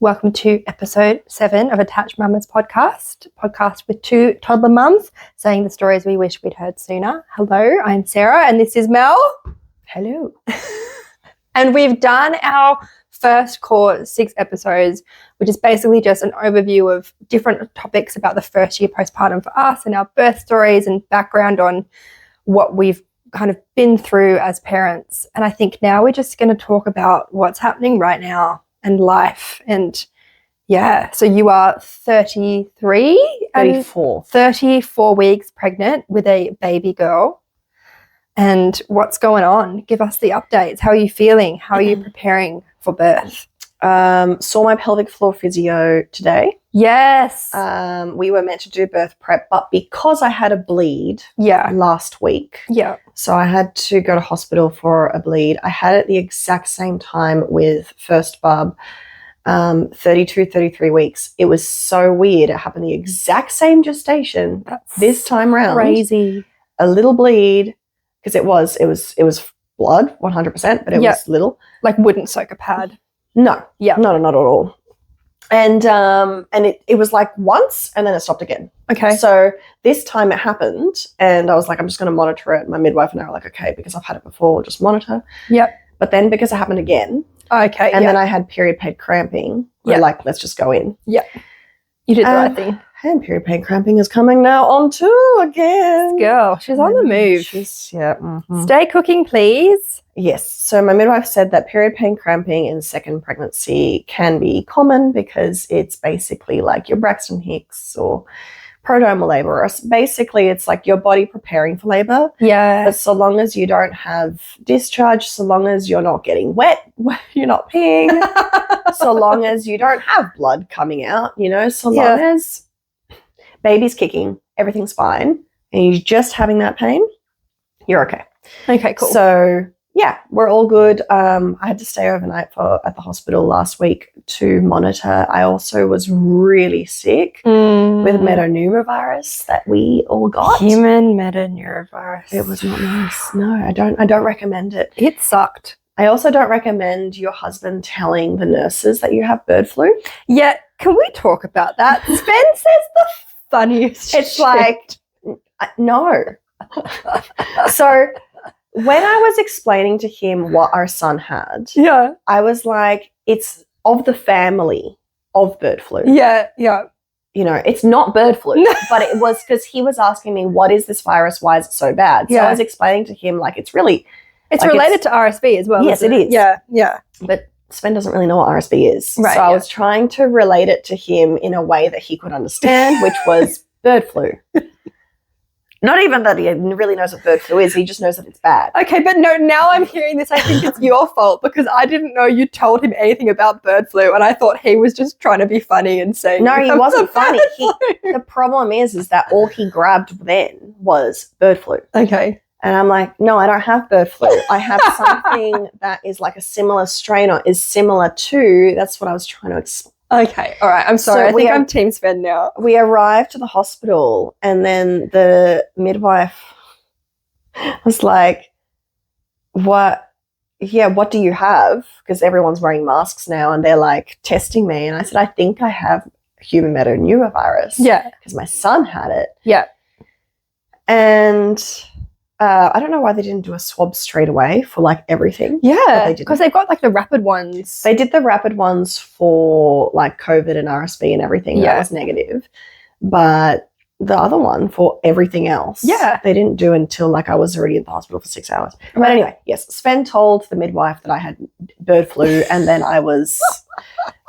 Welcome to episode 7 of Attached Mamas podcast with two toddler mums saying the stories we wish we'd heard sooner. Hello, I'm Sarah and this is Mel. Hello. And we've done our first core 6 episodes, which is basically just an overview of different topics about the first year postpartum for us and our birth stories and background on what we've kind of been through as parents. And I think now we're just going to talk about what's happening right now and life. And yeah, so you are 33 and 34 weeks pregnant with a baby girl. And what's going on? Give us the updates. How are you feeling? How are you preparing for birth? Saw my pelvic floor physio today. Yes. We were meant to do birth prep, but because I had a bleed last week, so I had to go to hospital for a bleed. I had it the exact same time with first bub, 32, 33 weeks. It was so weird. It happened the exact same gestation. This time round. Crazy. A little bleed, because it was blood, 100%, but it was little. Like wouldn't soak a pad. No. Yeah. No, not at all. And it was like once and then it stopped again. Okay. So this time it happened and I was like, I'm just going to monitor it. My midwife and I were like, okay, because I've had it before, just monitor. Yep. But then because it happened again. Okay. And then I had period pain cramping. We're like, let's just go in. Yeah. You did the right thing. And period pain cramping is coming now on too again. Girl, she's on the move. Stay cooking, please. Yes. So my midwife said that period pain cramping in second pregnancy can be common because it's basically like your Braxton Hicks or prodromal labor. Basically, it's like your body preparing for labor. Yeah. But so long as you don't have discharge, so long as you're not getting wet, you're not peeing, so long as you don't have blood coming out, so long as baby's kicking, everything's fine, and you're just having that pain, you're okay. Okay, cool. So, yeah, we're all good. I had to stay overnight at the hospital last week to monitor. I also was really sick with metapneumovirus that we all got. Human metapneumovirus. It was not nice. No, I don't recommend it. It sucked. I also don't recommend your husband telling the nurses that you have bird flu. Yeah, can we talk about that? Sven says the funniest It's shit. like, no. So when I was explaining to him what our son had, I was like, it's of the family of bird flu. Yeah. It's not bird flu, but it was because he was asking me, what is this virus? Why is it so bad? So I was explaining to him, like, it's really... It's like related to RSV as well. Yes, it is. Yeah. But Sven doesn't really know what RSV is. Right, so I was trying to relate it to him in a way that he could understand, which was bird flu. Not even that he really knows what bird flu is. He just knows that it's bad. Okay, but no, now I'm hearing this. I think it's your fault because I didn't know you told him anything about bird flu and I thought he was just trying to be funny and saying... No, he wasn't funny. The problem is that all he grabbed then was bird flu. Okay. And I'm like, no, I don't have bird flu. I have something that is like a similar strain or is similar to... That's what I was trying to explain. Okay, all right. I'm sorry. I think I'm Team Sven now. We arrived to the hospital and then the midwife was like, what do you have? Because everyone's wearing masks now and they're like testing me. And I said, I think I have human metapneumovirus. Yeah. Because my son had it. Yeah. And... I don't know why they didn't do a swab straight away for like everything. Yeah, because they've got like the rapid ones. They did the rapid ones for like COVID and RSV and everything. Yeah. That was negative. But the other one for everything else, they didn't do until like I was already in the hospital for 6 hours. Right. But anyway, yes, Sven told the midwife that I had bird flu and then I was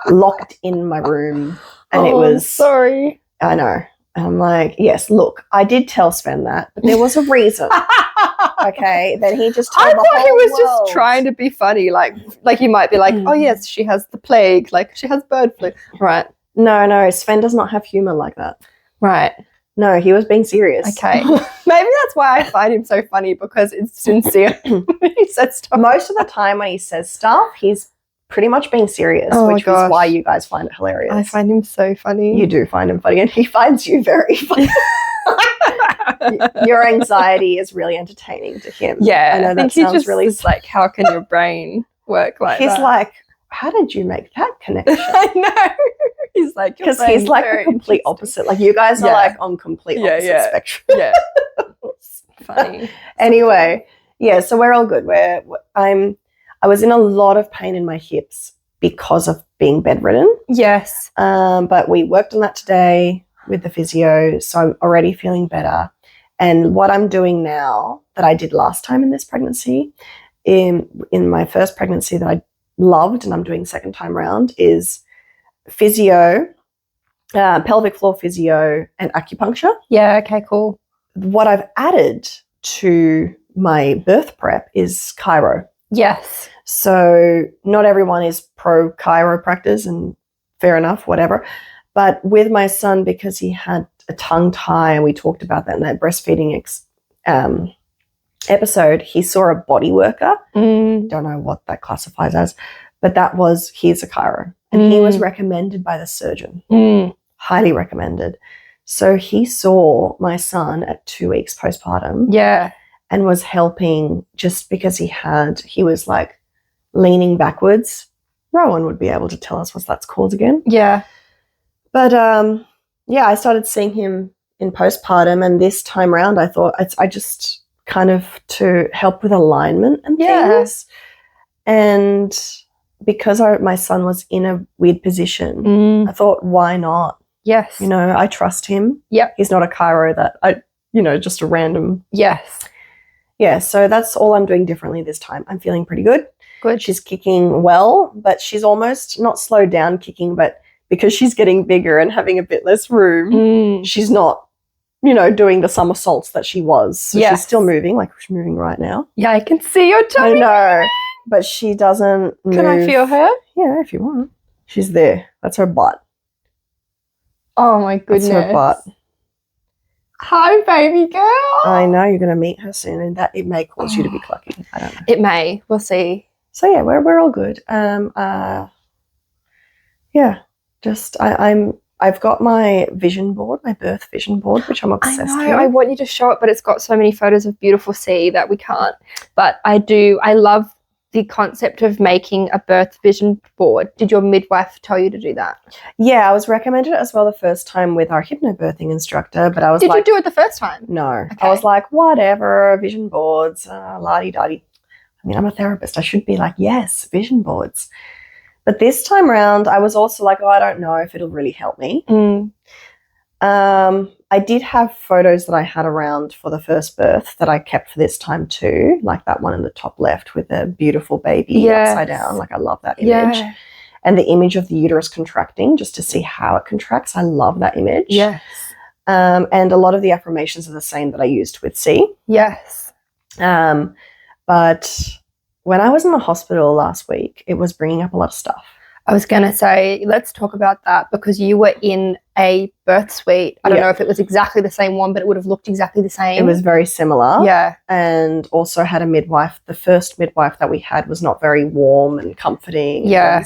locked in my room and it was... sorry. I know. And I'm like, yes, look, I did tell Sven that, but there was a reason. Okay, then he just told I the thought whole he was world. just trying to be funny, like you might be like, oh yes, she has the plague, like she has bird flu, right? No, Sven does not have humor like that, right? No, he was being serious. Okay, maybe that's why I find him so funny because it's sincere. He said stuff. Most of the time when he says stuff, he's pretty much being serious, which is why you guys find it hilarious. I find him so funny. You do find him funny, and he finds you very funny. Your anxiety is really entertaining to him. Yeah, I know I think that sounds really like, how can your brain work like He's that? like, how did you make that connection? I know. He's like, because he's like the complete opposite. Like you guys are like on complete opposite spectrum. Yeah. Funny. Anyway, so we're all good. I was in a lot of pain in my hips because of being bedridden. Yes. But we worked on that today with the physio, so I'm already feeling better. And what I'm doing now that I did last time in this pregnancy, in my first pregnancy that I loved and I'm doing second time round, is physio, pelvic floor physio and acupuncture. Yeah, okay, cool. What I've added to my birth prep is chiro. Yes. So not everyone is pro chiropractors, and fair enough, whatever. But with my son, because he had a tongue tie, and we talked about that in that breastfeeding episode, he saw a body worker. Don't know what that classifies as, but he's a chiro. And he was recommended by the surgeon. Highly recommended. So he saw my son at 2 weeks postpartum. Yeah. And was helping just because he was like leaning backwards. Rowan would be able to tell us what that's called again. Yeah. But I started seeing him in postpartum, and this time around I thought I just kind of to help with alignment and things. And because my son was in a weird position, I thought, why not? Yes. I trust him. Yep. He's not a chiro that just a random. Yes. Yeah, so that's all I'm doing differently this time. I'm feeling pretty good. Good. She's kicking well, but she's almost not slowed down kicking, but because she's getting bigger and having a bit less room, she's not, doing the somersaults that she was. So she's still moving, like she's moving right now. Yeah, I can see your tummy. I know, but she doesn't move. Can I feel her? Yeah, if you want. She's there. That's her butt. Oh, my goodness. That's her butt. Hi, baby girl. I know, you're going to meet her soon, and that it may cause you to be clucking. I don't know. It may. We'll see. So, yeah, we're all good. I've got my vision board, my birth vision board, which I'm obsessed with. I want you to show it, but it's got so many photos of beautiful sea that we can't. But I love the concept of making a birth vision board. Did your midwife tell you to do that? Yeah, I was recommended it as well the first time with our hypnobirthing instructor, but I was Did you do it the first time? No. Okay. I was like, whatever, vision boards, la-di-da-di. I mean, I'm a therapist. I should be like, yes, vision boards. But this time around, I was also like, I don't know if it'll really help me. I did have photos that I had around for the first birth that I kept for this time too, like that one in the top left with a beautiful baby upside down. Like I love that image. Yeah. And the image of the uterus contracting just to see how it contracts. I love that image. Yes. And a lot of the affirmations are the same that I used with C. Yes. But when I was in the hospital last week, it was bringing up a lot of stuff. I was going to say, let's talk about that because you were in a birth suite. I don't know if it was exactly the same one, but it would have looked exactly the same. It was very similar. Yeah. And also had a midwife. The first midwife that we had was not very warm and comforting. Yeah.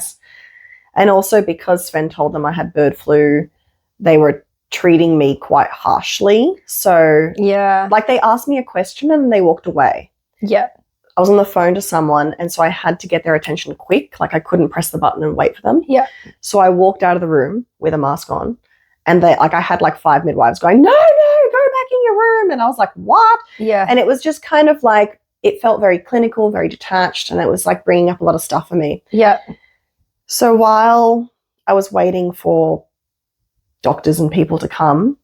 And also because Sven told them I had bird flu, they were treating me quite harshly. So, like they asked me a question and they walked away. Yeah. I was on the phone to someone and so I had to get their attention quick. Like I couldn't press the button and wait for them. Yeah. So I walked out of the room with a mask on and I had like 5 midwives going, no, go back in your room. And I was like, what? Yeah. And it was just kind of like, it felt very clinical, very detached. And it was like bringing up a lot of stuff for me. Yeah. So while I was waiting for doctors and people to come,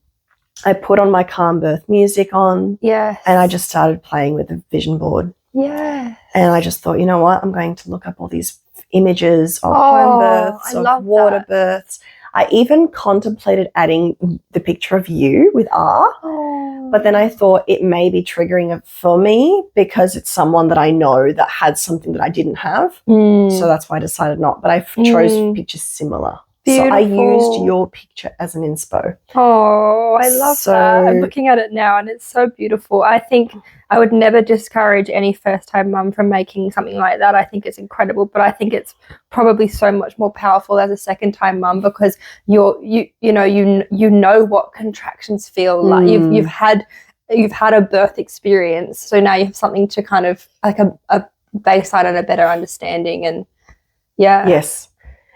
I put on my calm birth music on. Yeah. And I just started playing with the vision board. Yeah. And I just thought, you know what? I'm going to look up all these images of home births, of water births. I even contemplated adding the picture of you with R. Oh. But then I thought it may be triggering it for me because it's someone that I know that had something that I didn't have. So that's why I decided not. But I chose pictures similar. Beautiful. So I used your picture as an inspo. Oh, I love that. I'm looking at it now and it's so beautiful. I think I would never discourage any first-time mum from making something like that. I think it's incredible, but I think it's probably so much more powerful as a second-time mum because you know what contractions feel like. You've had a birth experience, so now you have something to kind of like a baseline and a better understanding and Yeah.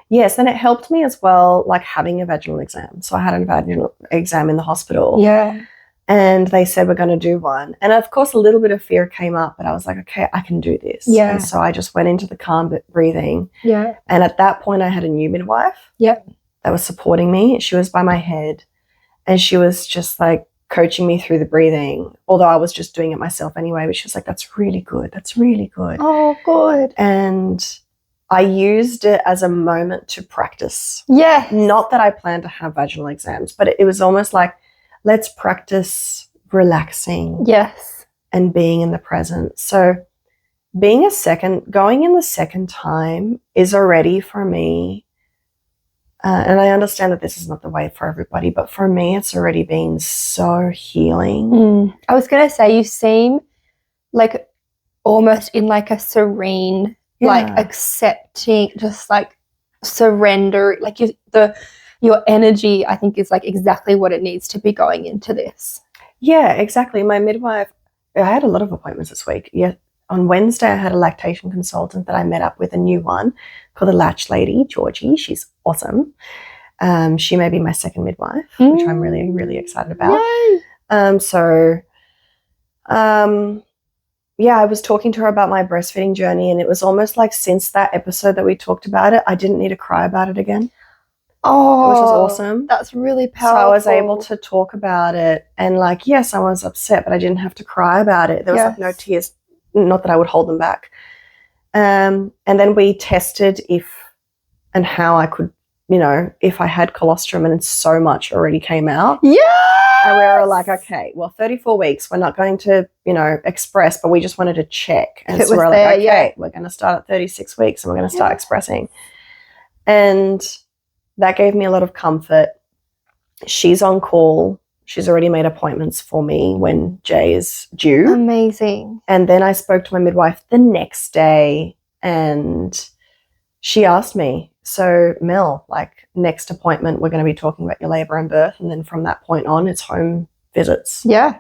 Yes, and it helped me as well, like having a vaginal exam. So I had a vaginal exam in the hospital. Yeah. And they said, we're going to do one. And of course, a little bit of fear came up, but I was like, okay, I can do this. Yeah. And so I just went into the calm breathing. Yeah. And at that point, I had a new midwife. Yep. That was supporting me. She was by my head. And she was just like coaching me through the breathing, although I was just doing it myself anyway. But she was like, that's really good. That's really good. Oh, good. And I used it as a moment to practice. Yeah. Not that I planned to have vaginal exams, but it was almost like, let's practice relaxing. Yes. And being in the present. So going in the second time is already for me, and I understand that this is not the way for everybody, but for me, it's already been so healing. I was going to say, you seem like almost in like a serene, like accepting, just like surrender, like your energy, I think, is like exactly what it needs to be going into this. Yeah, exactly. My midwife, I had a lot of appointments this week. Yeah. On Wednesday, I had a lactation consultant that I met up with, a new one called the Latch Lady, Georgie. She's awesome. She may be my second midwife, which I'm really, really excited about. Yay. Yeah, I was talking to her about my breastfeeding journey, and it was almost like since that episode that we talked about it, I didn't need to cry about it again. Oh, which was awesome. That's really powerful. So I was able to talk about it, and like, yes, I was upset, but I didn't have to cry about it. There was like no tears, not that I would hold them back. And then we tested if and how I could, if I had colostrum, and so much already came out. Yeah. And we were like, okay, well, 34 weeks, we're not going to, express, but we just wanted to check. And so we're like, okay, we're going to start at 36 weeks and we're going to start expressing. And that gave me a lot of comfort. She's on call. She's already made appointments for me when Jay is due. Amazing. And then I spoke to my midwife the next day, and she asked me, so Mel, like next appointment, we're going to be talking about your labor and birth. And then from that point on, it's home visits. Yeah.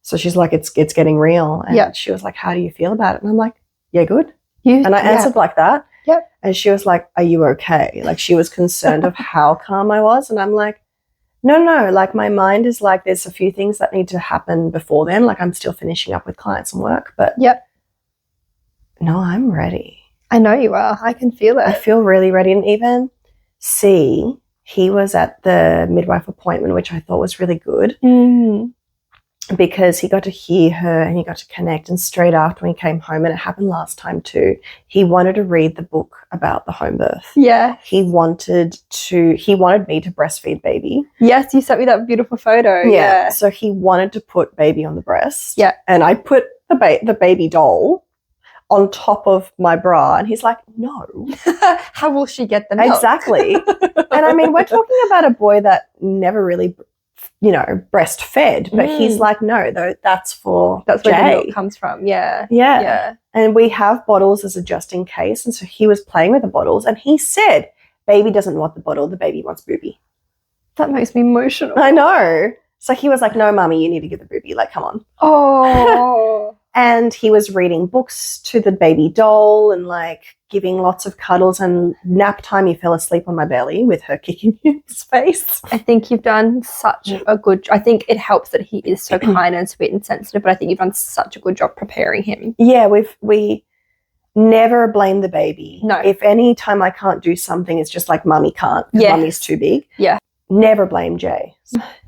So she's like, it's getting real. And she was like, how do you feel about it? And I'm like, yeah, good. And I answered like that. Yep. And she was like, are you okay? Like, she was concerned of how calm I was. And I'm like, no, like my mind is like, there's a few things that need to happen before then. Like, I'm still finishing up with clients and work, but no, I'm ready. I know you are. I can feel it. I feel really ready. And even he was at the midwife appointment, which I thought was really good. Because he got to hear her and he got to connect. And straight after when he came home, and it happened last time too, he wanted to read the book about the home birth. Yeah. He wanted me to breastfeed baby. Yes, you sent me that beautiful photo. Yeah. So he wanted to put baby on the breast. Yeah. And I put the baby doll on top of my bra, and he's like, no. How will she get the milk? Exactly. And I mean, we're talking about a boy that never really breastfed, but he's like, no, though, that's where the milk comes from. Yeah. And we have bottles as a just in case, and so he was playing with the bottles, and he said, baby doesn't want the bottle, the baby wants booby. That makes me emotional. I know. So he was like, no, mommy, you need to give the booby, like, come on. Oh. And he was reading books to the baby doll and like giving lots of cuddles, and nap time he fell asleep on my belly with her kicking his face. I think you've done such a good I think it helps that he is so kind and sweet and sensitive, but I think you've done such a good job preparing him. Yeah, we never blame the baby. No. If any time I can't do something, it's just like mummy can't because mummy's too big. Yeah. Never blame Jay.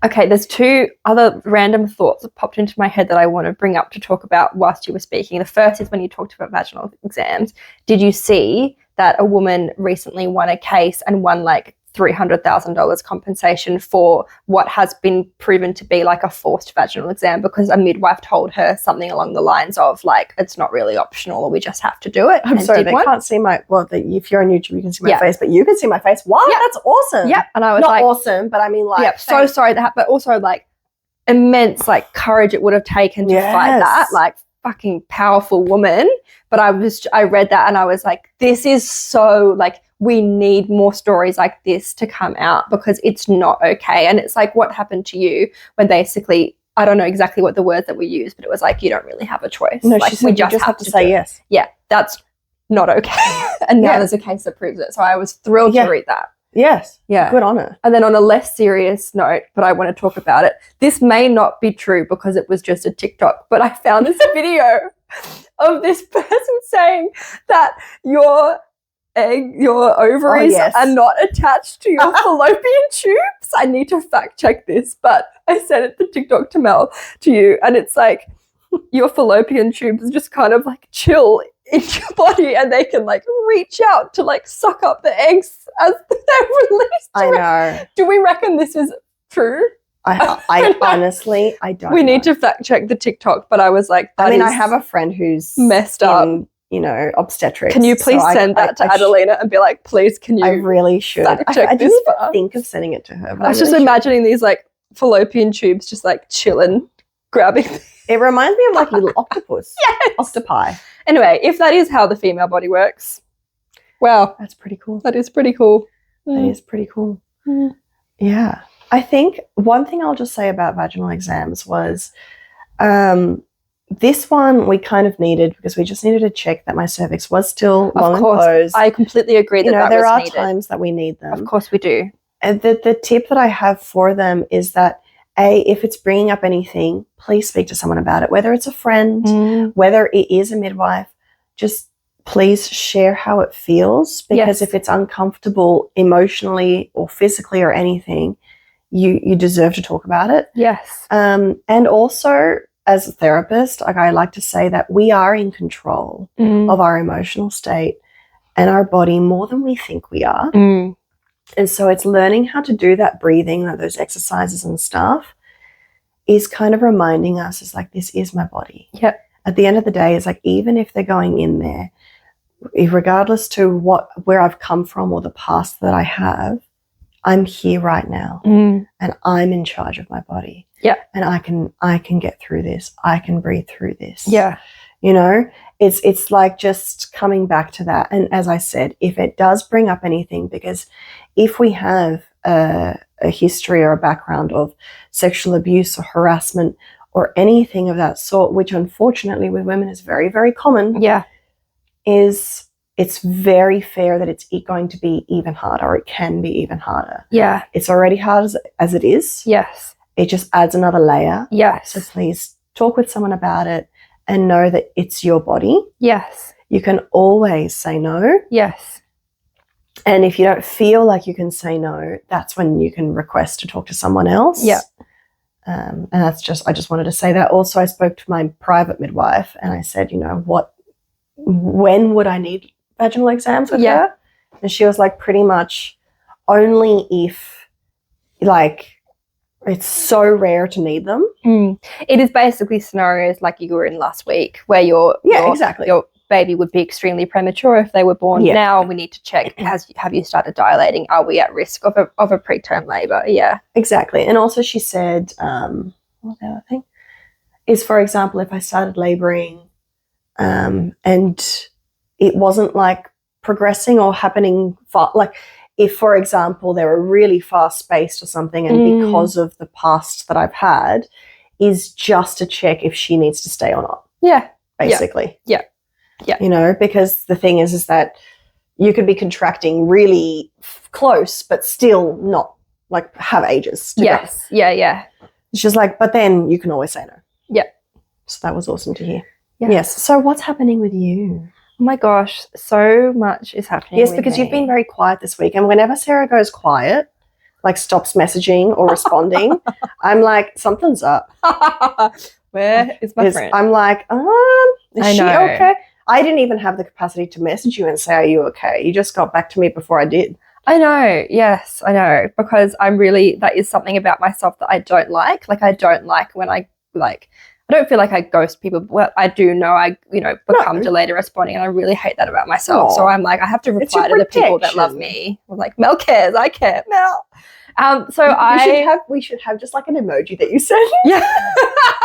Okay, there's two other random thoughts that popped into my head that I want to bring up to talk about whilst you were speaking. The first is when you talked about vaginal exams. Did you see that a woman recently won a case and won like $300,000 compensation for what has been proven to be like a forced vaginal exam because a midwife told her something along the lines of like, it's not really optional or we just have to do it. I'm sorry, they can't see if you're on YouTube, you can see my face, but you can see my face. What? Yep. That's awesome. Yep. And I was not awesome, but I mean like. So sorry that, but also like immense like courage it would have taken to fight that. Like fucking powerful woman. But I read that and I was like, this is so like, we need more stories like this to come out because it's not okay. And it's like, what happened to you when basically, I don't know exactly what the words that we used, but it was like, you don't really have a choice. No, like, she said, we just have to say yes. Yeah, that's not okay. And now there's a case that proves it. So I was thrilled to read that. Yes. Yeah. Good on her. And then on a less serious note, but I want to talk about it. This may not be true because it was just a TikTok, but I found this video of this person saying that your ovaries are not attached to your fallopian tubes. I need to fact check this, but I sent it to TikTok to you, and it's like your fallopian tubes just kind of like chill in your body, and they can like reach out to like suck up the eggs as they're released. I know. Do we reckon this is true? I honestly, I don't. We need to fact check the TikTok, but I was like, I mean, I have a friend who's messed up. You know, obstetrics. Can you please send that to Adelina and be like, please, can you? I really should. I didn't even think of sending it to her. But I was just imagining these like fallopian tubes just like chilling, grabbing. It reminds me of like little octopus. Yes. Octopi. Anyway, if that is how the female body works, wow. That's pretty cool. That is pretty cool. That is pretty cool. Mm. Yeah. I think one thing I'll just say about vaginal exams was this one we kind of needed because we just needed to check that my cervix was still long and closed. I completely agree that there are needed. times that we need them. Of course we do. And the tip that I have for them is that, if it's bringing up anything, please speak to someone about it, whether it's a friend, whether it is a midwife, just please share how it feels, because if it's uncomfortable emotionally or physically or anything, you deserve to talk about it. Yes. And also, as a therapist, like I like to say that we are in control of our emotional state and our body more than we think we are. And so it's learning how to do that breathing, those exercises and stuff is kind of reminding us, it's like, this is my body. Yep. At the end of the day, it's like, even if they're going in there, regardless to where I've come from or the past that I have, I'm here right now and I'm in charge of my body. Yeah. And I can get through this. I can breathe through this. Yeah. You know, it's like just coming back to that. And as I said, if it does bring up anything, because if we have a history or a background of sexual abuse or harassment or anything of that sort, which unfortunately with women is very, very common, it's very fair that it's going to be even harder, or it can be even harder. Yeah. It's already hard as it is. Yes. It just adds another layer. Yes. So please talk with someone about it and know that it's your body. Yes. You can always say no. Yes. And if you don't feel like you can say no, that's when you can request to talk to someone else. Yeah. And I just wanted to say that. Also, I spoke to my private midwife and I said, you know, when would I need vaginal exams with her? And she was like, pretty much only if, like, it's so rare to need them. It is basically scenarios like you were in last week where your baby would be extremely premature if they were born now. We need to check, have you started dilating? Are we at risk of a preterm labour? Yeah. Exactly. And also she said, what the other thing is, for example, if I started labouring and it wasn't like progressing or happening like if, for example, they were really fast-paced or something and because of the past that I've had, is just to check if she needs to stay or not. Yeah. Basically. Yeah. Yeah. You know, because the thing is that you could be contracting really close but still not, like, have ages to go. Yeah, yeah. It's just like, but then you can always say no. Yeah. So that was awesome to hear. Yeah. Yes. So what's happening with you? Oh my gosh, so much is happening. Yes, because you've been very quiet this week. And whenever Sarah goes quiet, like stops messaging or responding, I'm like, something's up. Where is my friend? I'm like, is she okay? I didn't even have the capacity to message you and say, are you okay? You just got back to me before I did. I know. Yes, I know. Because that is something about myself that I don't like. Like, I don't like when I don't feel like I ghost people. Well, I do know I, become delayed in responding, and I really hate that about myself. So I'm like, I have to reply to the people that love me. I'm like, Mel cares. I care. Mel. We should have just like an emoji that you send. Yeah.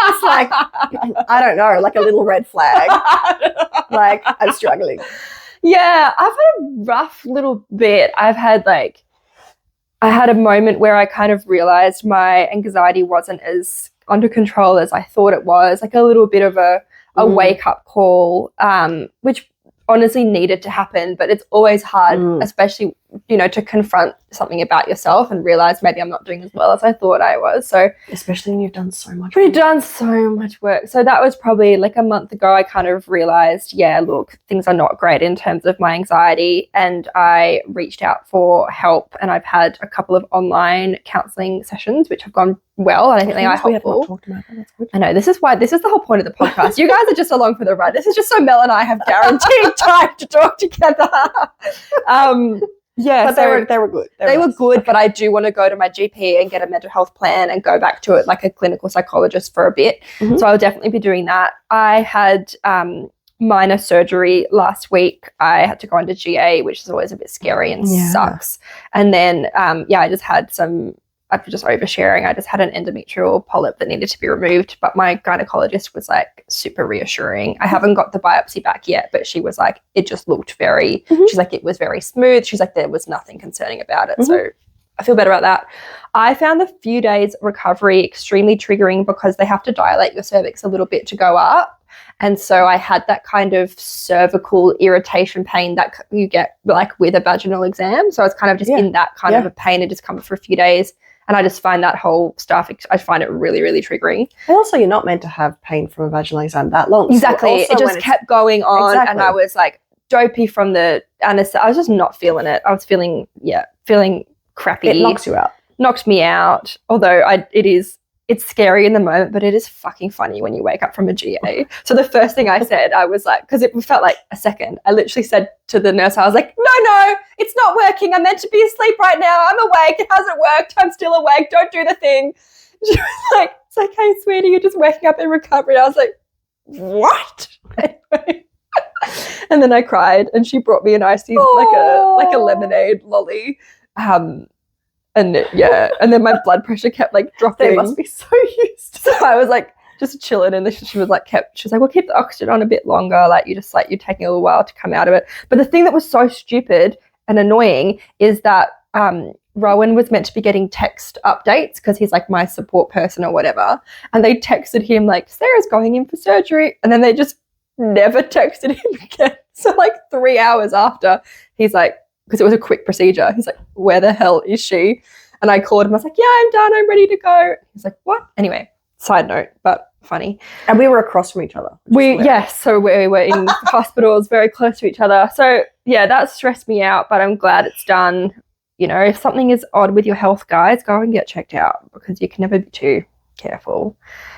It's like, I don't know, like a little red flag. Like, I'm struggling. Yeah, I've had a rough little bit. I had a moment where I kind of realized my anxiety wasn't as under control as I thought it was, like a little bit of a wake-up call, which honestly needed to happen, but it's always hard, especially, you know, to confront something about yourself and realize maybe I'm not doing as well as I thought I was. So especially when you've done so much work. We've done so much work. So that was probably like a month ago. I kind of realized, yeah, look, things are not great in terms of my anxiety, and I reached out for help, and I've had a couple of online counseling sessions which have gone well, and I think they are helpful. We have not talked about that. That's good. I know, this is the whole point of the podcast. You guys are just along for the ride. This is just so Mel and I have guaranteed time to talk together. Yeah, but they were good. They were good, but I do want to go to my GP and get a mental health plan and go back to it like a clinical psychologist for a bit. So I'll definitely be doing that. I had minor surgery last week. I had to go into GA, which is always a bit scary and sucks. And then, I just had I'm just oversharing. I just had an endometrial polyp that needed to be removed, but my gynecologist was like super reassuring. I haven't got the biopsy back yet, but she was like, it just looked very, she's like, it was very smooth. She's like, there was nothing concerning about it. So I feel better about that. I found the few days recovery extremely triggering because they have to dilate your cervix a little bit to go up. And so I had that kind of cervical irritation pain that you get like with a vaginal exam. So I was kind of just in that kind of a pain and discomfort for a few days. And I just find that whole stuff, I find it really, really triggering. And also, you're not meant to have pain from a vaginal exam that long. Exactly. So it just kept going on. Exactly. And I was like dopey from the anesthesia. I was just not feeling it. I was feeling crappy. It knocks you out. Knocked me out. Although it's scary in the moment, but it is fucking funny when you wake up from a GA. So the first thing I said, I was like, because it felt like a second, I literally said to the nurse, I was like, no, it's not working. I'm meant to be asleep right now. I'm awake. It hasn't worked. I'm still awake. Don't do the thing. She was like, it's okay, sweetie. You're just waking up in recovery. And I was like, what? Anyway. And then I cried, and she brought me an icy, like a lemonade lolly. And then my blood pressure kept like dropping. They must be so used to. So I was like just chilling, and she was like, well, keep the oxygen on a bit longer. Like you're taking a little while to come out of it. But the thing that was so stupid and annoying is that Rowan was meant to be getting text updates because he's like my support person or whatever. And they texted him like, Sarah's going in for surgery. And then they just never texted him again. So like 3 hours after, he's like, because it was a quick procedure. He's like, where the hell is she? And I called him. I was like, yeah, I'm done. I'm ready to go. He's like, what? Anyway, side note, but funny. And we were across from each other. So we were in hospitals very close to each other. So, yeah, that stressed me out, but I'm glad it's done. You know, if something is odd with your health, guys, go and get checked out because you can never be too careful.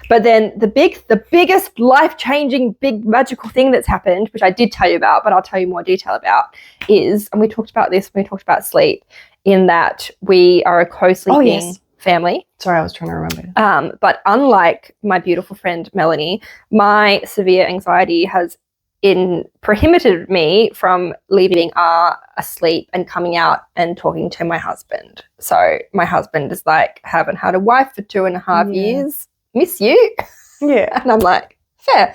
But then the biggest life-changing, big magical thing that's happened, which I did tell you about, but I'll tell you more detail about, is, and we talked about this when we talked about sleep, in that we are a co-sleeping family. Sorry, I was trying to remember. But unlike my beautiful friend Melanie, my severe anxiety has prohibited me from leaving asleep and coming out and talking to my husband. So my husband is like, haven't had a wife for 2.5 years. Miss you. Yeah. And I'm like, fair.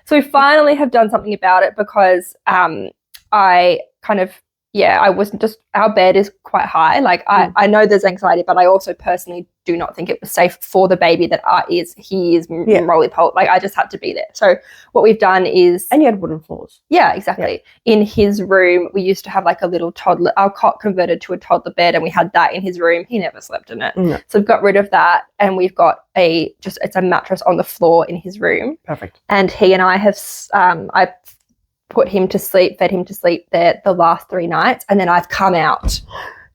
So we finally have done something about it because I kind of, I wasn't just, our bed is quite high. Like I know there's anxiety, but I also personally do not think it was safe for the baby that he is roly-poly. Like I just had to be there. So what we've done is. And you had wooden floors. Yeah, exactly. Yeah. In his room, we used to have like a little toddler, our cot converted to a toddler bed, and we had that in his room. He never slept in it. No. So we've got rid of that, and we've got it's a mattress on the floor in his room. Perfect. And he and I have, I put him to sleep, fed him to sleep there the last 3 nights, and then I've come out.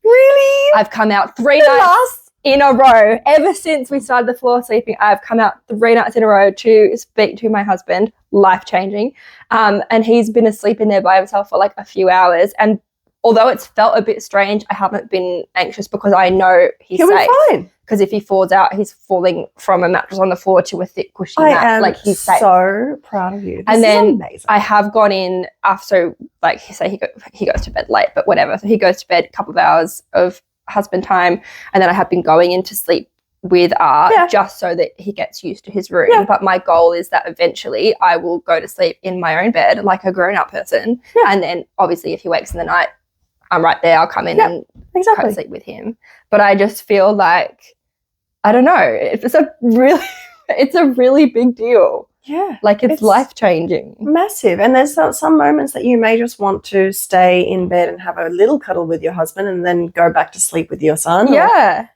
Really? I've come out 3 nights in a row. Ever since we started the floor sleeping, I've come out 3 nights in a row to speak to my husband. Life-changing. And he's been asleep in there by himself for like a few hours. And although it's felt a bit strange, I haven't been anxious because I know he'll safe. Be fine. Because if he falls out, he's falling from a mattress on the floor to a thick cushy mat. Like he's safe. So proud of you. And then I have gone in after, so like say he goes to bed late, but whatever. So he goes to bed a couple of hours of husband time, and then I have been going into sleep with Art just so that he gets used to his room. Yeah. But my goal is that eventually I will go to sleep in my own bed like a grown-up person. Yeah. And then obviously if he wakes in the night, I'm right there. I'll come in and co-sleep with him. But I just feel like, I don't know, it's a really big deal. Yeah. Like, it's life-changing. Massive. And there's some moments that you may just want to stay in bed and have a little cuddle with your husband and then go back to sleep with your son. Yeah.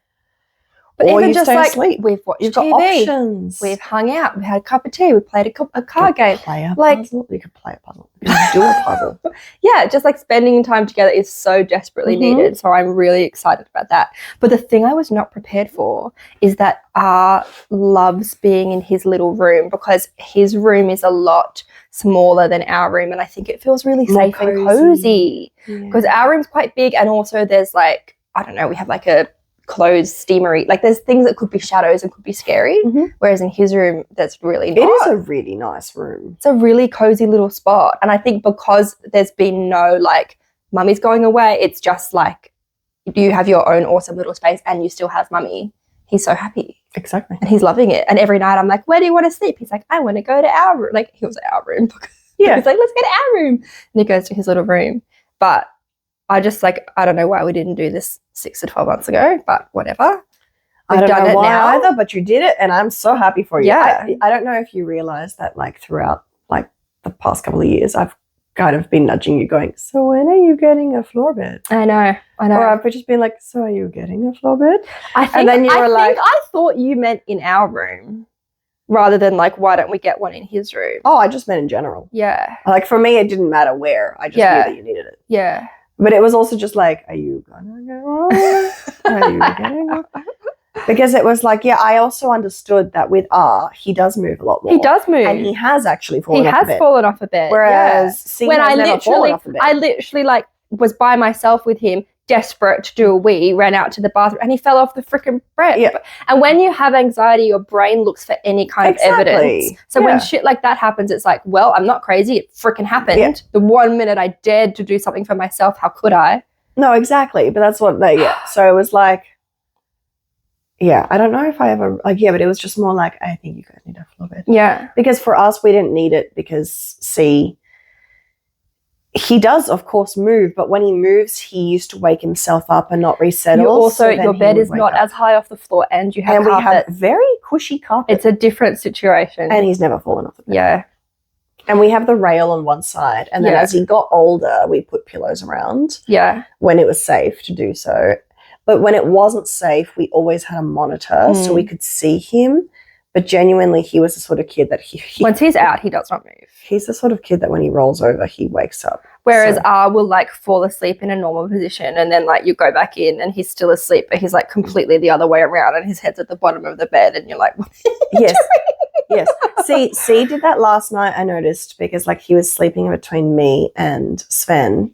But or even you just stay like, asleep. we've watched You've TV. got options. We've hung out. We had a cup of tea. We played a card game. Play a like, puzzle. You could play a puzzle. You could do a puzzle. Yeah, just like spending time together is so desperately needed. So I'm really excited about that. But the thing I was not prepared for is that R loves being in his little room, because his room is a lot smaller than our room, and I think it feels really safe and cozy. Because our room's quite big, and also there's like, I don't know, we have like a closed steamery. Like, there's things that could be shadows and could be scary, whereas in his room that's really not. It is a really nice room. It's a really cozy little spot, and I think because there's been no like mummy's going away, it's just like you have your own awesome little space and you still have mummy. He's so happy. Exactly. And he's loving it. And every night I'm like, where do you want to sleep? He's like, I want to go to our room. Like, he was our room. Yeah. He's like, let's go to our room. And he goes to his little room. But I just like, I don't know why we didn't do this 6 to 12 months ago, but whatever. I don't know why either, but you did it, and I'm so happy for you. Yeah. I don't know if you realize that, like, throughout like the past couple of years, I've kind of been nudging you, going, so when are you getting a floor bed? I know. Or I've just been like, so are you getting a floor bed? And then you were like, I thought you meant in our room, rather than like, why don't we get one in his room? Oh, I just meant in general. Yeah. Like, for me, it didn't matter where. I just knew that you needed it. Yeah. But it was also just like, are you gonna get one? Are you getting one? Because it was like, yeah, I also understood that with R, he does move a lot more. He does move. And he has actually fallen off a bed. He has fallen off a bed. Whereas C has never fallen off a bed. I literally like was by myself with him, desperate to do a wee, ran out to the bathroom, and he fell off the freaking bed. Yeah. And when you have anxiety, your brain looks for any kind of evidence. So when shit like that happens, it's like, well, I'm not crazy. It freaking happened. Yeah. The 1 minute I dared to do something for myself, how could I? No, exactly. But that's what they, So it was like, yeah, I don't know if I ever, like, yeah, but it was just more like, I think you guys need a floor bed. Yeah. Because for us, we didn't need it because C, he does, of course, move, but when he moves, he used to wake himself up and not resettle. Your bed is not as high off the floor, and you have carpet. We have very cushy carpet. It's a different situation. And he's never fallen off the bed. Yeah. And we have the rail on one side, and then as he got older, we put pillows around. Yeah. When it was safe to do so. But when it wasn't safe, we always had a monitor so we could see him. But genuinely, he was the sort of kid that he once he's out, he does not move. He's the sort of kid that when he rolls over, he wakes up. Whereas R will like fall asleep in a normal position, and then like you go back in and he's still asleep, but he's like completely the other way around and his head's at the bottom of the bed, and you're like, what yes. Yes. C did that last night, I noticed, because like he was sleeping between me and Sven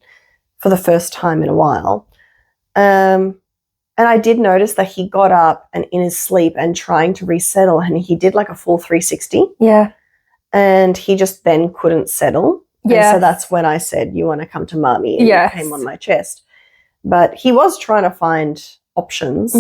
for the first time in a while. And I did notice that he got up and in his sleep and trying to resettle, and he did like a full 360. Yeah. And he just then couldn't settle. Yeah. So that's when I said, you want to come to mommy? And yes. He came on my chest. But he was trying to find options.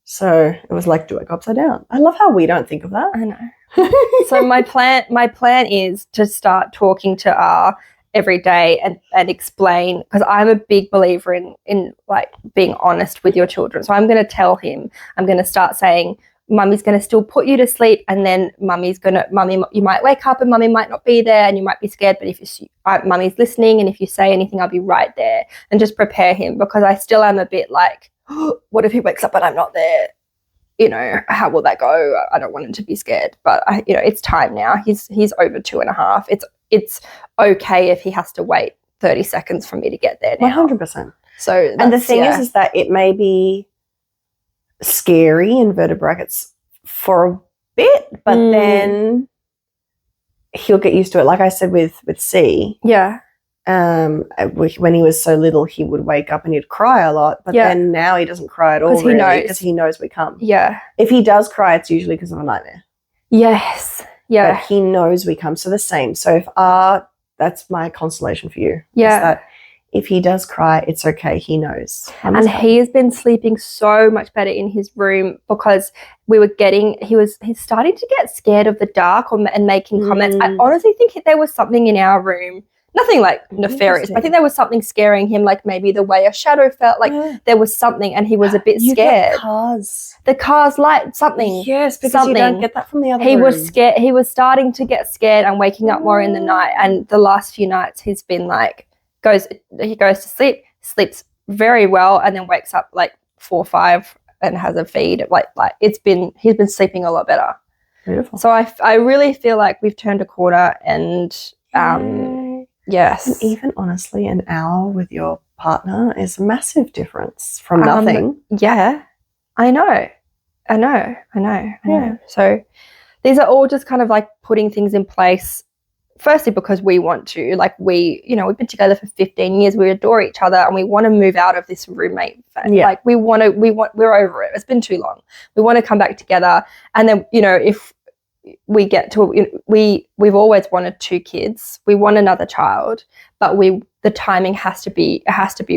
So it was like, do I go upside down? I love how we don't think of that. I know. So my plan is to start talking to R every day and explain, because I'm a big believer in like being honest with your children. So I'm going to tell him, I'm going to start saying, mummy's going to still put you to sleep, and then mummy, you might wake up and mummy might not be there and you might be scared, but if mummy's listening, and if you say anything, I'll be right there, and just prepare him, because I still am a bit like, oh, what if he wakes up and I'm not there? You know, how will that go? I don't want him to be scared, but it's time now. He's over 2.5. It's okay if he has to wait 30 seconds for me to get there now. 100%. So, and the thing is that it may be scary, inverted brackets, for a bit, but then he'll get used to it. Like I said with C. Yeah. When he was so little, he would wake up and he'd cry a lot, but then now he doesn't cry at all, because he knows we come. Yeah. If he does cry, it's usually because of a nightmare. Yes. Yeah. But he knows we come. So the same. So if that's my consolation for you. Yeah. Is that if he does cry, it's okay. He knows. And he has been sleeping so much better in his room, because he's starting to get scared of the dark and making comments. I honestly think there was something in our room. Nothing like nefarious. I think there was something scaring him, like maybe the way a shadow felt. Like there was something, and he was a bit scared. Get cars. The car's light, something. Yes, because you don't get that from the other room. Was scared. He was starting to get scared and waking up more in the night. And the last few nights, he's been like, he goes to sleep, sleeps very well, and then wakes up like 4 or 5 and has a feed. Like he's been sleeping a lot better. Beautiful. So I really feel like we've turned a corner, and yes. And even honestly, an hour with your partner is a massive difference from nothing. Yeah, I know. Yeah. So these are all just kind of like putting things in place. Firstly, because we want to, like we've been together for 15 years. We adore each other, and we want to move out of this roommate phase. Yeah. Like we're over it. It's been too long. We want to come back together, and then if we get to we've always wanted 2 kids. We want another child, but the timing has to be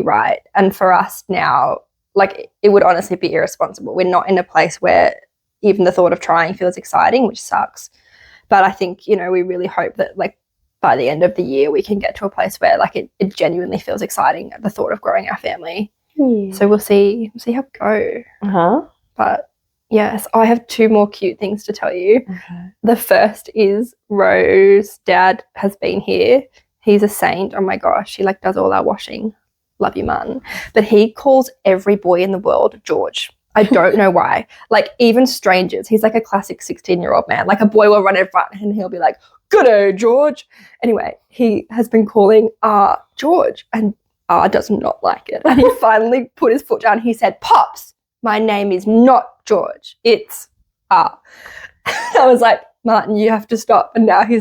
right. And for us now, like it would honestly be irresponsible. We're not in a place where even the thought of trying feels exciting, which sucks. But I think, we really hope that like by the end of the year we can get to a place where like it genuinely feels exciting at the thought of growing our family. Yeah. So we'll see how it goes. But yes, I have 2 more cute things to tell you. Okay. The first is Rose's dad has been here. He's a saint. Oh my gosh, he like does all our washing. Love you, Martin. But he calls every boy in the world George. I don't know why. Like even strangers. He's like a classic 16-year-old man. Like a boy will run in front and he'll be like, "G'day, George." Anyway, he has been calling George, and does not like it. And he finally put his foot down. He said, "Pops, my name is not George. It's I was like, "Martin, you have to stop." And now he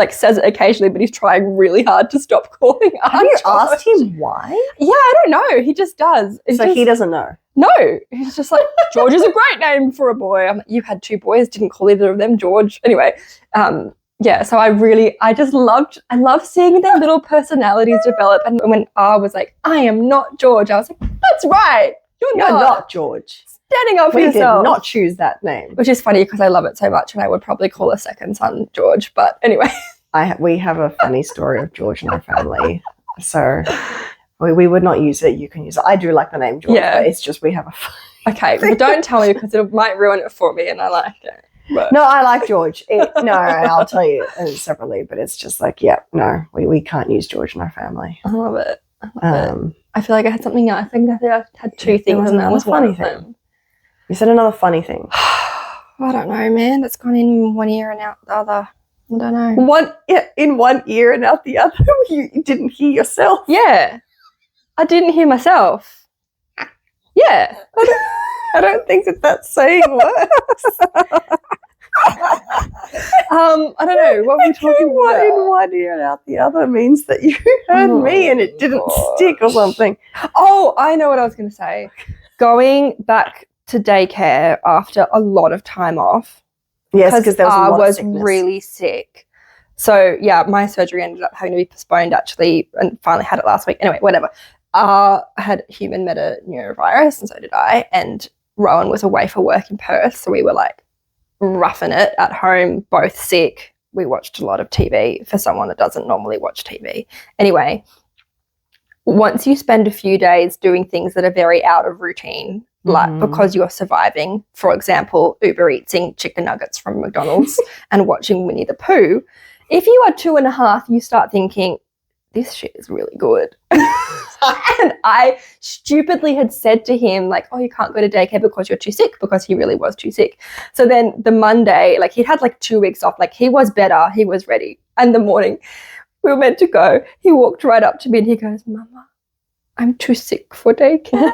says it occasionally, but he's trying really hard to stop calling us. Have you asked him why? Yeah, I don't know. He just does. He doesn't know? No. He's just like, George is a great name for a boy. I'm like, you had 2 boys, didn't call either of them George. Anyway, yeah, so I love seeing their little personalities develop. And when R was like, "I am not George," I was like, that's right. You're not George. Standing up for yourself. We did not choose that name. Which is funny because I love it so much, and I would probably call a second son George. But anyway. We have a funny story of George in our family. So we would not use it. You can use it. I do like the name George, but it's just we have a okay, but don't tell me because it might ruin it for me, and I like it. But. No, I like George. I'll tell you separately, but it's just like, we can't use George in our famay. I love it. I feel like I had something else. I think I had 2 things, and that was one of them. You said another funny thing. I don't know, man. It's gone in one ear and out the other. I don't know. In one ear and out the other? You didn't hear yourself? Yeah. I didn't hear myself. Yeah. I don't think that saying works. I don't know. What were we talking about? In one ear and out the other means that you heard me and it didn't stick or something. Oh, I know what I was going to say. Going back to daycare after a lot of time off. Yes, because there was a lot of sickness. I was really sick. So, yeah, my surgery ended up having to be postponed actually, and finally had it last week. Anyway, whatever. I had human metapneumovirus, and so did I. And Rowan was away for work in Perth, so we were like roughing it at home, both sick. We watched a lot of TV for someone that doesn't normally watch TV. Anyway, once you spend a few days doing things that are very out of routine, like because you're surviving, for example, Uber Eating chicken nuggets from McDonald's and watching Winnie the Pooh, if you are 2.5, you start thinking, this shit is really good. And I stupidly had said to him, like, "Oh, you can't go to daycare because you're too sick," because he really was too sick. So then the Monday, like he'd had like 2 weeks off, like he was better, he was ready. And the morning we were meant to go, he walked right up to me and he goes, "Mama, I'm too sick for daycare."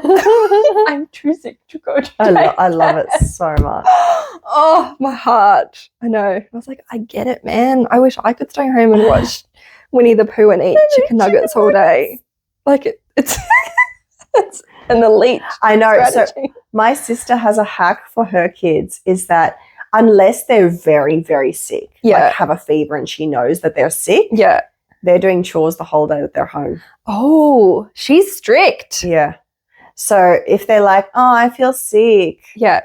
I'm too sick to go to daycare. I love it so much. Oh, my heart. I know. I was like, I get it, man. I wish I could stay home and watch Winnie the Pooh and eat chicken nuggets all day. Like it's an elite I know. strategy. So my sister has a hack for her kids is that unless they're very, very sick, like have a fever and she knows that they're sick, they're doing chores the whole day that they're home. Oh, she's strict. Yeah. So if they're like, "Oh, I feel sick." Yeah.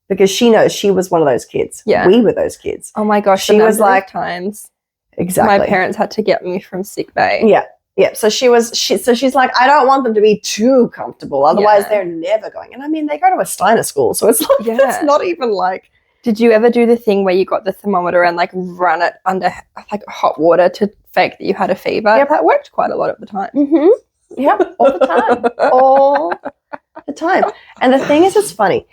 Because she knows she was one of those kids. Yeah. We were those kids. Oh my gosh. She was like times. Exactly. My parents had to get me from sick bay. Yeah. Yeah. So she's like, I don't want them to be too comfortable. Otherwise they're never going. And I mean, they go to a Steiner school. So it's like, it's not even like. Did you ever do the thing where you got the thermometer and like run it under like hot water to fake that you had a fever? Yep. That worked quite a lot of the time. Mm-hmm. Yep. All the time. All the time. And the thing is, it's funny.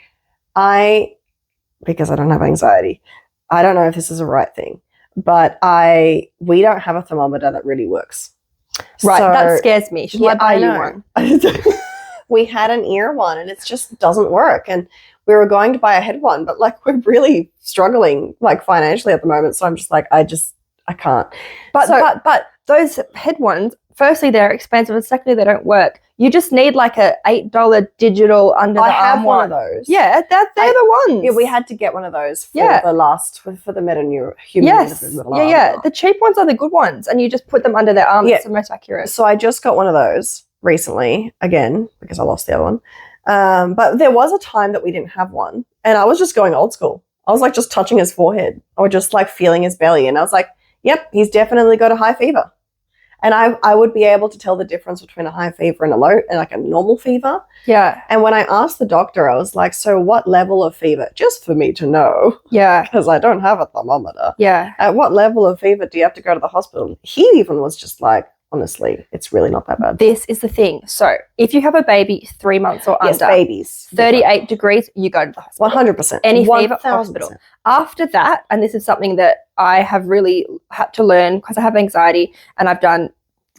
Because I don't have anxiety, I don't know if this is a right thing, but we don't have a thermometer that really works. Right, so, that scares me. Should I buy you one? We had an ear one and it just doesn't work. And we were going to buy a head one, but like we're really struggling like financially at the moment. So I'm just like, I can't. But those head ones, firstly, they're expensive, and secondly, they don't work. You just need like a $8 digital under the arm. I have one of those. Yeah, they're the ones. Yeah, we had to get one of those for the meta-human. Yes. The cheap ones are the good ones, and you just put them under their arm. It's the most accurate. So I just got one of those recently, again, because I lost the other one. But there was a time that we didn't have one, and I was just going old school. I was like just touching his forehead or just like feeling his belly, and I was like, yep, he's definitely got a high fever. And I would be able to tell the difference between a high fever and a normal fever. Yeah. And when I asked the doctor, I was like, so what level of fever? Just for me to know. Yeah. Because I don't have a thermometer. Yeah. At what level of fever do you have to go to the hospital? He even was just like, honestly, it's really not that bad. This is the thing. So if you have a baby 3 months or under, babies, 38 degrees, you go to the hospital. 100%. Any fever, hospital. After that, and this is something that I have really had to learn because I have anxiety and I've done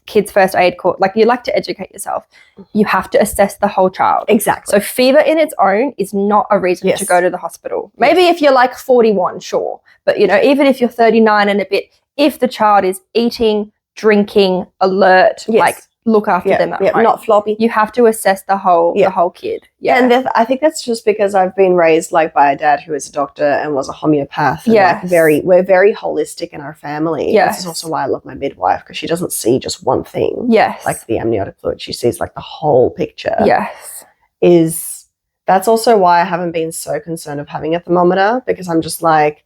kids first aid course, like you like to educate yourself. You have to assess the whole child. Exactly. So fever in its own is not a reason to go to the hospital. Maybe if you're like 41, sure. But, even if you're 39 and a bit, if the child is eating, drinking, alert, like look after them at home. Not floppy. You have to assess the whole kid. Yeah. And I think that's just because I've been raised like by a dad who is a doctor and was a homeopath. And we're very holistic in our family. Yes. This is also why I love my midwife, because she doesn't see just one thing. Yes. Like the amniotic fluid. She sees like the whole picture. Yes. That's also why I haven't been so concerned of having a thermometer, because I'm just like,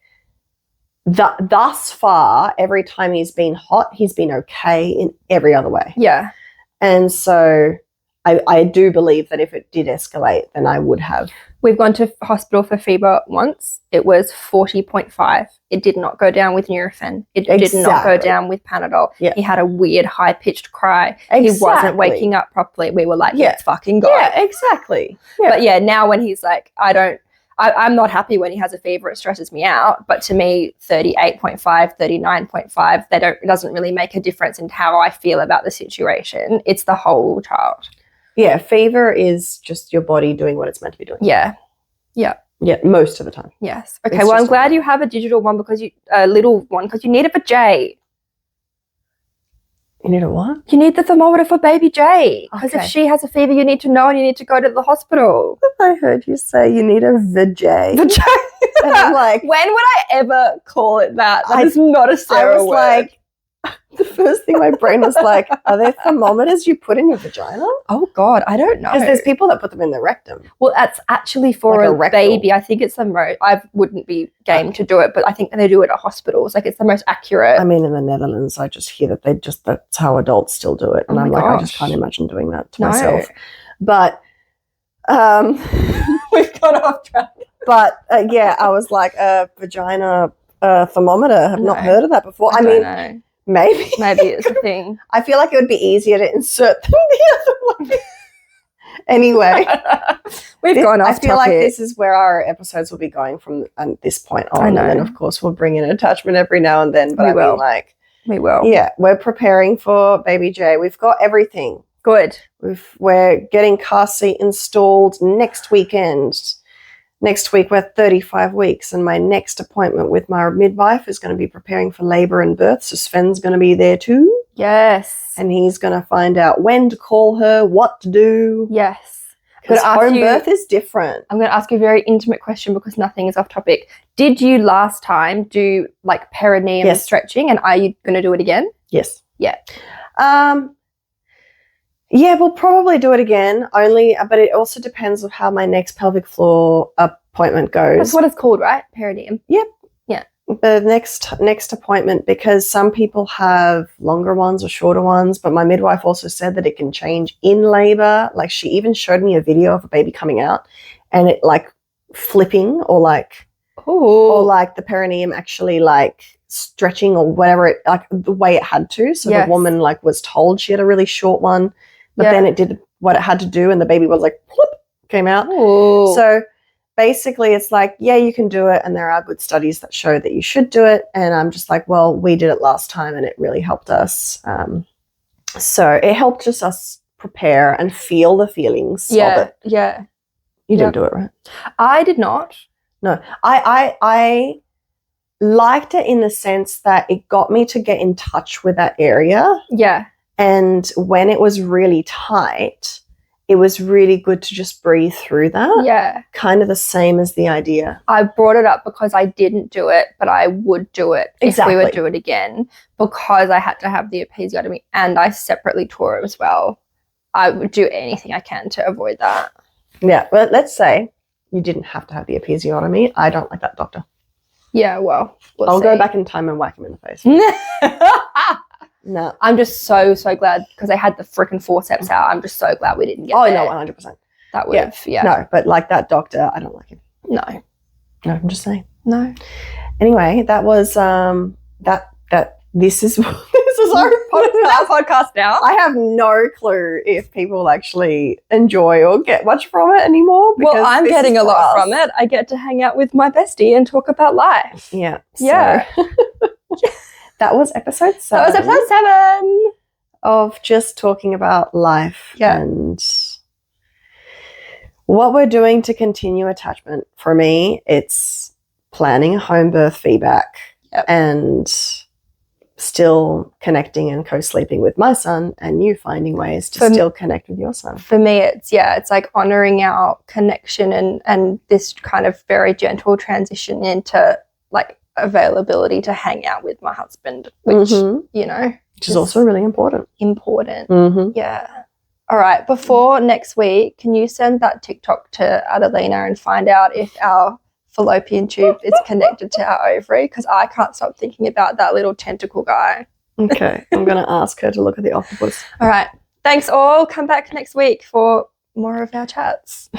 thus far, every time he's been hot, he's been okay in every other way. Yeah. And so I do believe that if it did escalate, then I would have. We've gone to hospital for fever once. It was 40.5. It did not go down with Nurofen. It did not go down with Panadol. Yeah. He had a weird high-pitched cry. Exactly. He wasn't waking up properly. We were like, let's fucking go. Yeah, exactly. Yeah. But now when he's like, I'm not happy when he has a fever. It stresses me out. But to me, 38.5, 39.5, it doesn't really make a difference in how I feel about the situation. It's the whole child. Yeah, fever is just your body doing what it's meant to be doing. Yeah. Yeah. Yeah, most of the time. Yes. Okay, well, I'm glad you have a digital one because a little one, because you need it for Jay. You need a what? You need the thermometer for baby Jay. Because if she has a fever, you need to know and you need to go to the hospital. I heard you say you need a vajay. Vajay. And I'm like, when would I ever call it that? That is not a Sarah word. Like, the first thing my brain was like, are there thermometers you put in your vagina? Oh, God, I don't know. Because there's people that put them in the rectum. Well, that's actually for like a baby. I think it's the most, I wouldn't be game to do it, but I think they do it at hospitals. Like, it's the most accurate. I mean, in the Netherlands, I just hear that that's how adults still do it. And I'm like, I just can't imagine doing that to myself. But we've got off track. But I was like, vagina thermometer. I've not heard of that before. I mean, know. Maybe it's a thing. I feel like it would be easier to insert than the other way. Anyway, we've gone off. I feel like this is where our episodes will be going from this point on. I know. And then, of course, we'll bring in an attachment every now and then. But we will. Yeah, we're preparing for baby Jay. We've got everything. Good. We're getting car seat installed next weekend. Next week, we're 35 weeks, and my next appointment with my midwife is going to be preparing for labour and birth, so Sven's going to be there too. Yes. And he's going to find out when to call her, what to do. Yes. Because home birth is different. I'm going to ask you a very intimate question because nothing is off topic. Did you last time do, like, perineum stretching, and are you going to do it again? Yes. Yeah. Yeah, we'll probably do it again, but it also depends on how my next pelvic floor appointment goes. That's what it's called, right? Perineum. Yep. Yeah. the next appointment, because some people have longer ones or shorter ones, but my midwife also said that it can change in labor. Like, she even showed me a video of a baby coming out and it like flipping or like the perineum actually like stretching or whatever, it like the way it had to. So the woman like was told she had a really short one, but then it did what it had to do and the baby was like whoop, came out. Ooh. So basically it's like, yeah, you can do it and there are good studies that show that you should do it. And I'm just like, well, we did it last time and it really helped us. So it helped just us prepare and feel the feelings of it. Yeah. You didn't do it, right? I did not. No. I liked it in the sense that it got me to get in touch with that area. Yeah. And when it was really tight, it was really good to just breathe through that. Yeah. Kind of the same as the idea. I brought it up because I didn't do it, but I would do it if we would do it again, because I had to have the episiotomy and I separately tore it as well. I would do anything I can to avoid that. Yeah. Well, let's say you didn't have to have the episiotomy. I don't like that doctor. Yeah, well, I'll go back in time and whack him in the face. No. I'm just so glad, because I had the freaking forceps out. I'm just so glad we didn't get there. No, 100%. That would have, No, but like that doctor, I don't like him. No, I'm just saying. No. Anyway, that was this is our podcast now. I have no clue if people actually enjoy or get much from it anymore. Well, I'm getting a lot from it. I get to hang out with my bestie and talk about life. Yeah. Yeah. So. That was episode 7. That was episode 7. Of just talking about life and what we're doing to continue attachment. For me, it's planning a home birth feedback and still connecting and co-sleeping with my son, and you finding ways to still connect with your son. For me, it's like honoring our connection and this kind of very gentle transition into like availability to hang out with my husband, which, you know. Which is also really important. Yeah. All right. Before next week, can you send that TikTok to Adelina and find out if our fallopian tube is connected to our ovary? Because I can't stop thinking about that little tentacle guy. Okay. I'm going to ask her to look at the octopus. All right. Thanks all. Come back next week for more of our chats.